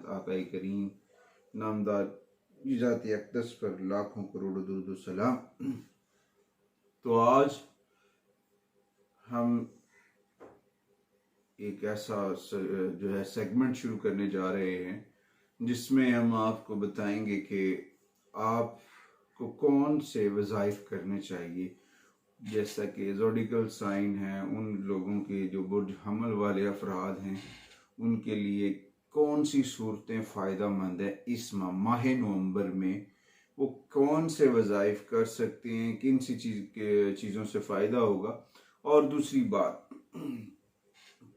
कायनात आका करीम नामदार ज़ात अक़दस पर लाखों करोड़ों दुरूद व सलाम। तो आज हम एक ऐसा जो है सेगमेंट शुरू करने जा रहे हैं जिसमें हम आपको बताएंगे कि आपको कौन से वज़ाइफ करने चाहिए, जैसा कि ज़ोडिकल साइन है, उन लोगों के जो बुर्ज हमल वाले अफराद हैं उनके लिए कौन सी सूरतें फ़ायदा मंद है इस माह नवंबर में, वो कौन से वज़ाइफ कर सकते हैं, किन सी चीज़ों से फ़ायदा होगा। और दूसरी बात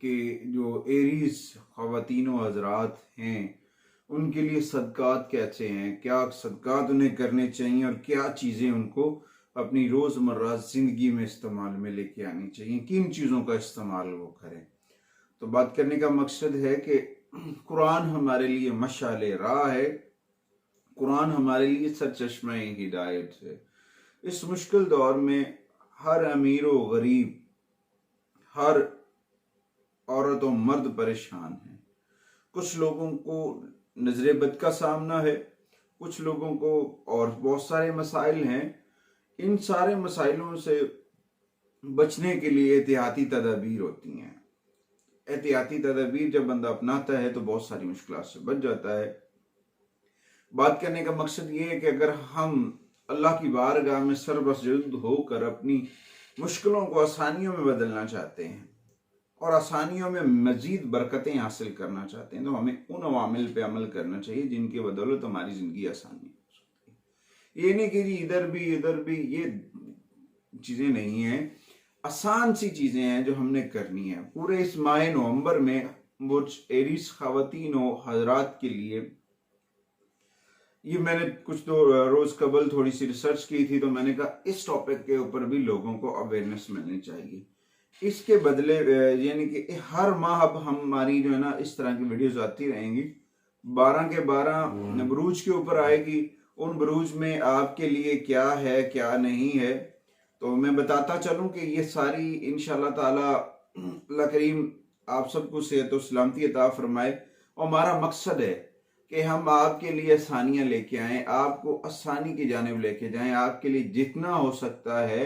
कि जो एरीज ख़वातीन व हज़रात हैं उनके लिए सदक़ात कैसे हैं, क्या सदक़ात उन्हें करने चाहिए और क्या चीज़ें उनको अपनी रोज़मर्रा ज़िंदगी में इस्तेमाल में लेके आनी चाहिए, किन चीज़ों का इस्तेमाल वो करें। तो बात करने का मकसद है कि कुरान हमारे लिए मशाले राह है, कुरान हमारे लिए सरचश्मा हिदायत है। इस मुश्किल दौर में हर अमीर व गरीब, हर औरत व मर्द परेशान है। कुछ लोगों को नजर बद का सामना है, कुछ लोगों को और बहुत सारे मसाइल हैं। इन सारे मसाइलों से बचने के लिए एहतियाती तदाबीर होती हैं। एहतियाती तदाबीर जब बंदा अपनाता है तो बहुत सारी मुश्किलात से बच जाता है। बात करने का मकसद ये है कि अगर हम अल्लाह की बारगाह में सरबसजुद होकर अपनी मुश्किलों को आसानियों में बदलना चाहते हैं और आसानियों में मजीद बरकतें हासिल करना चाहते हैं, तो हमें उन अवामिल पे अमल करना चाहिए जिनकी बदौलत हमारी ज़िंदगी आसानी हो सकती है। ये नहीं कि जी इधर भी, ये चीज़ें नहीं हैं, आसान सी चीज़ें हैं जो हमने करनी है। पूरे इस माह नवंबर में बुर्ज एरीज ख़वातीन व हज़रात के लिए, ये मैंने कुछ तो रोज़ कबल थोड़ी सी रिसर्च की थी, तो मैंने कहा इस टॉपिक के ऊपर भी लोगों को अवेयरनेस मिलनी चाहिए। इसके बदले यानी कि हर माह अब हमारी जो है ना इस तरह की वीडियोस आती रहेंगी। 12 के 12 बुरूज के ऊपर आएगी, उन बुरूज में आपके लिए क्या है क्या नहीं है तो मैं बताता चलूं कि ये सारी इंशाअल्लाह ताला अल्लाह करीम आप सबको सेहत और सलामती अता फरमाए। और हमारा मकसद है कि हम आपके लिए आसानियां लेके आएँ, आपको आसानी की जानिब लेके जाएं, आपके लिए जितना हो सकता है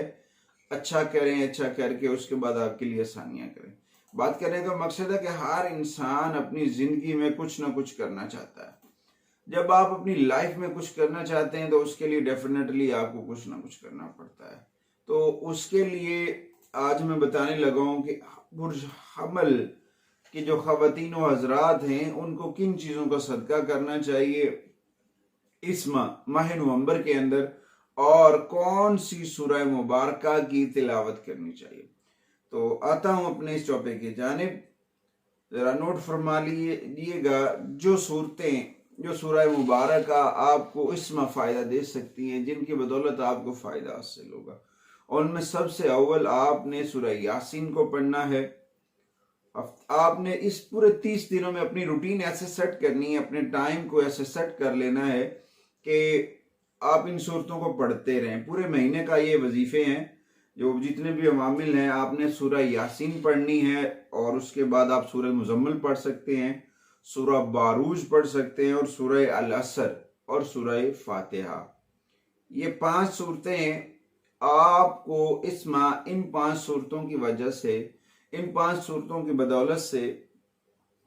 अच्छा करें, अच्छा करके उसके बाद आपके लिए आसानियां करें। बात करने का मकसद है कि हर इंसान अपनी ज़िंदगी में कुछ ना कुछ करना चाहता है। जब आप अपनी लाइफ में कुछ करना चाहते हैं तो उसके लिए डेफिनेटली आपको कुछ ना कुछ करना पड़ता है। तो उसके लिए आज मैं बताने लगा हूँ कि बुर्ज हमल की जो ख़वातीन व हज़रात हैं उनको किन चीज़ों का सदका करना चाहिए इस माह नवंबर के अंदर, और कौन सी सूरह मुबारका की तिलावत करनी चाहिए। तो आता हूँ अपने इस टॉपिक की जानिब। ज़रा नोट फरमा लीजिएगा जो सूरतें, जो सूरह मुबारका आपको इसमें फ़ायदा दे सकती हैं, जिनकी बदौलत आपको फ़ायदा हासिल होगा। और उनमें सबसे अव्वल आपने सूरह यासीन को पढ़ना है। आपने इस पूरे 30 दिनों में अपनी रूटीन ऐसे सेट करनी है, अपने टाइम को ऐसे सेट कर लेना है कि आप इन सूरतों को पढ़ते रहें। पूरे महीने का ये वजीफे हैं, जो जितने भी अवामिल हैं आपने सूरह यासीन पढ़नी है, और उसके बाद आप सूरह मुज़म्मिल पढ़ सकते हैं, सूरह बारूज पढ़ सकते हैं, और सूरह अल असर और सूरह फातिहा। ये 5 सूरतें आपको इस माह इन 5 सूरतों की वजह से, इन 5 सूरतों की बदौलत से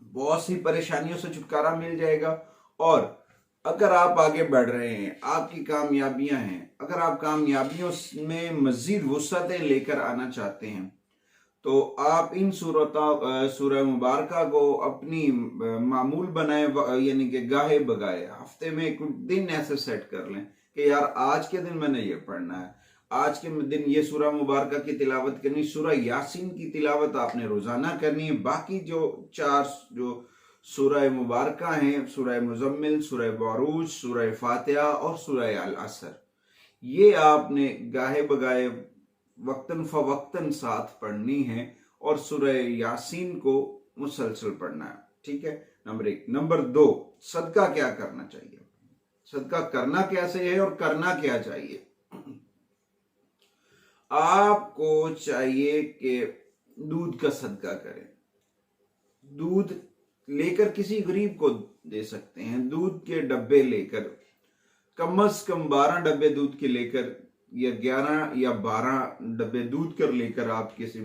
बहुत सी परेशानियों से छुटकारा मिल जाएगा। और अगर आप आगे बढ़ रहे हैं, आपकी कामयाबियां हैं, अगर आप कामयाबियों में मजीद वुसअतें लेकर आना चाहते हैं तो आप इन सूरह मुबारका को अपनी मामूल बनाए, यानी कि गाहे बगाए हफ्ते में कुछ दिन ऐसे सेट कर लें कि यार आज के दिन मैंने ये पढ़ना है, आज के दिन ये सूरह मुबारका की तिलावत करनी, सूरह यासीन की तिलावत आपने रोजाना करनी है। बाकी जो 4 जो सूरह मुबारका हैं, सूरह मुज़म्मिल, सूरह बारूज, सूरह फातिहा और सूरह अल असर, ये आपने गाहे बगाए वक्तन फवक्तन साथ पढ़नी है, और सूरह यासीन को मुसलसल पढ़ना है। ठीक है, नंबर 1। नंबर 2, सदका क्या करना चाहिए, सदका करना कैसे है और करना क्या चाहिए। आपको चाहिए कि दूध का सदका करें। दूध लेकर किसी गरीब को दे सकते हैं। दूध के डब्बे लेकर, कम से कम 12 डब्बे दूध के लेकर, या 11 या 12 डब्बे दूध कर लेकर आप किसी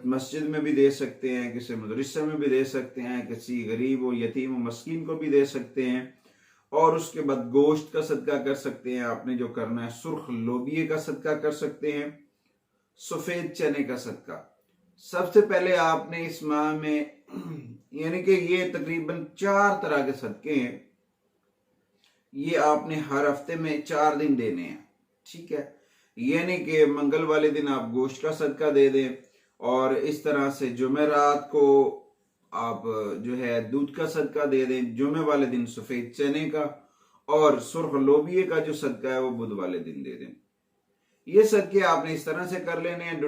मस्जिद में भी दे सकते हैं, किसी मदरसे में भी दे सकते हैं, किसी गरीब व यतीम व मस्कीन को भी दे सकते हैं। और उसके बाद गोश्त का सदका कर सकते हैं। आपने जो करना है, सुर्ख लोबिये का सदका कर सकते हैं, सफेद चने का सदका। सबसे पहले आपने इस माह में यानी कि ये तकरीबन 4 तरह के सदके हैं, ये आपने हर हफ्ते में 4 दिन देने हैं, ठीक है। यानी कि मंगल वाले दिन आप गोश्त का सदका दे दें, और इस तरह से जुमेरात को आप जो है दूध का सदका दे दें, जुमे वाले दिन सफेद चने का, और सुर्ख लोबिये का जो सदका है वो बुध वाले दिन दे दें। ये सदके आपने इस तरह से कर लेने हैं,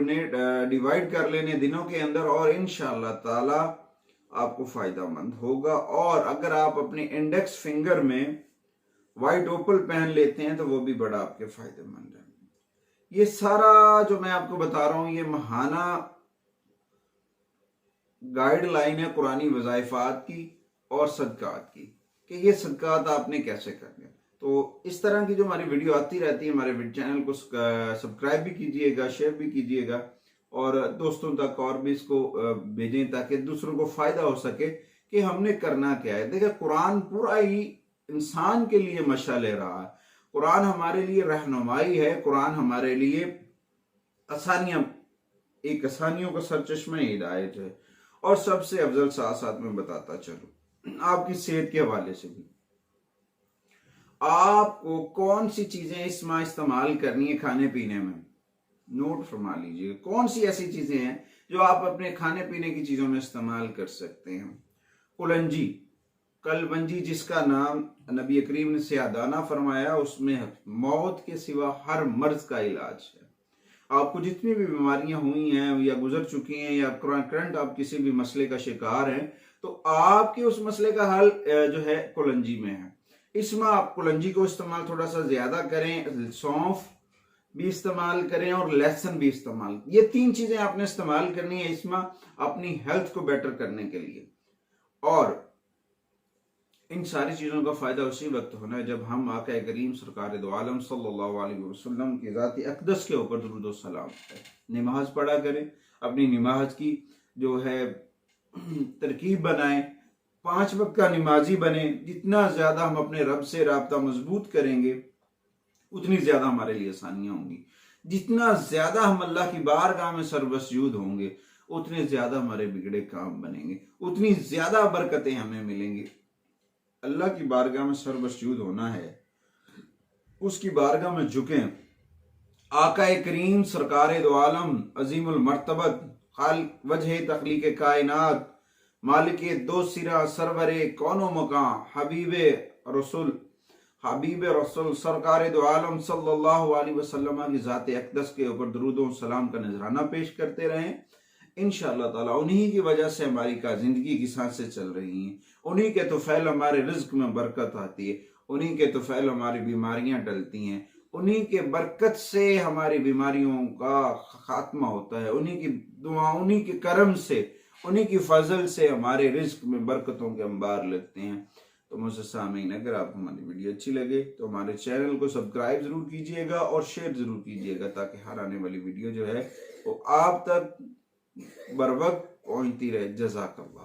डिवाइड कर लेने दिनों के अंदर, और इंशाअल्लाह ताला आपको फायदामंद होगा। और अगर आप अपने इंडेक्स फिंगर में व्हाइट ओपल पहन लेते हैं तो वो भी बड़ा आपके फायदेमंद है। ये सारा जो मैं आपको बता रहा हूं, ये महाना गाइडलाइन है कुरानी वज़ाइफात की और सदकात की, कि ये सदकात आपने कैसे करने। तो इस तरह की जो हमारी वीडियो आती रहती है, हमारे चैनल को सब्सक्राइब भी कीजिएगा, शेयर भी कीजिएगा, और दोस्तों तक और भी इसको भेजें ताकि दूसरों को फायदा हो सके कि हमने करना क्या है। देखिए, कुरान पूरा ही इंसान के लिए मशा ले रहा है, कुरान हमारे लिए रहनुमाई है, कुरान हमारे लिए आसानियों का सरचश्मा हिदायत है। और सबसे अफजल साथ साथ में बताता चलूं, आपकी सेहत के हवाले से भी आपको कौन सी चीजें इस माह इस्तेमाल करनी है खाने पीने में, नोट फरमा लीजिए। कौन सी ऐसी चीजें हैं जो आप अपने खाने पीने की चीजों में इस्तेमाल कर सकते हैं। कुलंजी, कलवंजी, जिसका नाम नबी करीम ने सियादाना फरमाया, उसमें मौत के सिवा हर मर्ज का इलाज है। आपको जितनी भी बीमारियां हुई हैं या गुजर चुकी हैं, या करंट आप किसी भी मसले का शिकार हैं, तो आपके उस मसले का हल जो है कुलंजी में है। इसमें आप कुलंजी को इस्तेमाल थोड़ा सा ज्यादा करें, सौंफ भी इस्तेमाल करें और लहसुन भी इस्तेमाल, ये 3 चीजें आपने इस्तेमाल करनी है इसमें अपनी हेल्थ को बेटर करने के लिए। और इन सारी चीजों का फायदा उसी वक्त होना है जब हम आका करीम सरकार दो आलम सल्लल्लाहु अलैहि वसल्लम की ज़ात अक़दस के ऊपर दुरूद व सलाम नमाज पढ़ा करें, अपनी नमाज की जो है तरकीब बनाएं, 5 वक्त का नमाजी बने। जितना ज्यादा हम अपने रब से राब्ता मजबूत करेंगे उतनी ज्यादा हमारे लिए आसानियां होंगी। जितना ज्यादा हम अल्लाह की बारगाह में सर्वसजूद होंगे उतने ज्यादा हमारे बिगड़े काम बनेंगे, उतनी ज्यादा बरकतें हमें मिलेंगी। अल्लाह की बारगाह में सर्वसजूद होना है, उसकी बारगाह में झुकें। आका करीम सरकार दो आलम अजीमुल मर्तबत खालिक वजह तख्लीक कायनात मालिक दो सिरा सरवरे कौनो मकां हबीब रसूल सरकार दो आलम सल्लल्लाहु अलैहि वसल्लम की ज़ात अक़दस के ऊपर दुरूद व सलाम का नजराना पेश करते रहें। इंशाअल्लाह ताला उन्हीं की वजह से हमारी का जिंदगी की सांसें चल रही हैं, उन्हीं के तोफैल हमारे रिज्क में बरकत आती है, उन्हीं के तोफैल हमारी बीमारियां टलती हैं, उन्हीं के बरकत से हमारी बीमारियों का खात्मा होता है, उन्हीं की दुआ, उन्हीं के करम से, उन्हीं की फजल से हमारे रिज्क में बरकतों के अंबार लगते हैं। तो मुझसे सामीन, अगर आपको हमारी वीडियो अच्छी लगे तो हमारे चैनल को सब्सक्राइब जरूर कीजिएगा और शेयर जरूर कीजिएगा ताकि हर आने वाली वीडियो जो है वो आप तक बर वक्त पहुंचती रहे। जज़ाकल्लाह।